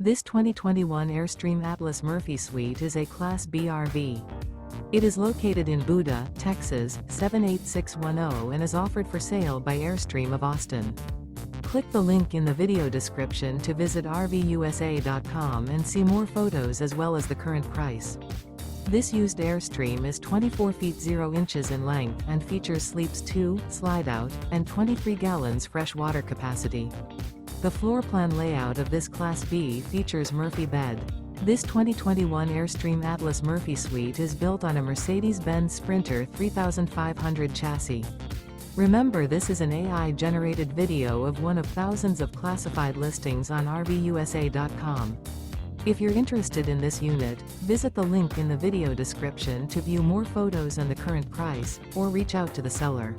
This 2021 Airstream Atlas Murphy Suite is a Class B RV. It is located in Buda, Texas, 78610 and is offered for sale by Airstream of Austin. Click the link in the video description to visit RVUSA.com and see more photos as well as the current price. This used Airstream is 24 feet 0 inches in length and features sleeps 2, Slideout, and 23 gallons fresh water capacity. The floor plan layout of this Class B features Murphy bed. This 2021 Airstream Atlas Murphy Suite is built on a Mercedes-Benz Sprinter 3500 chassis. Remember, this is an AI-generated video of one of thousands of classified listings on RVUSA.com. If you're interested in this unit, visit the link in the video description to view more photos and the current price, or reach out to the seller.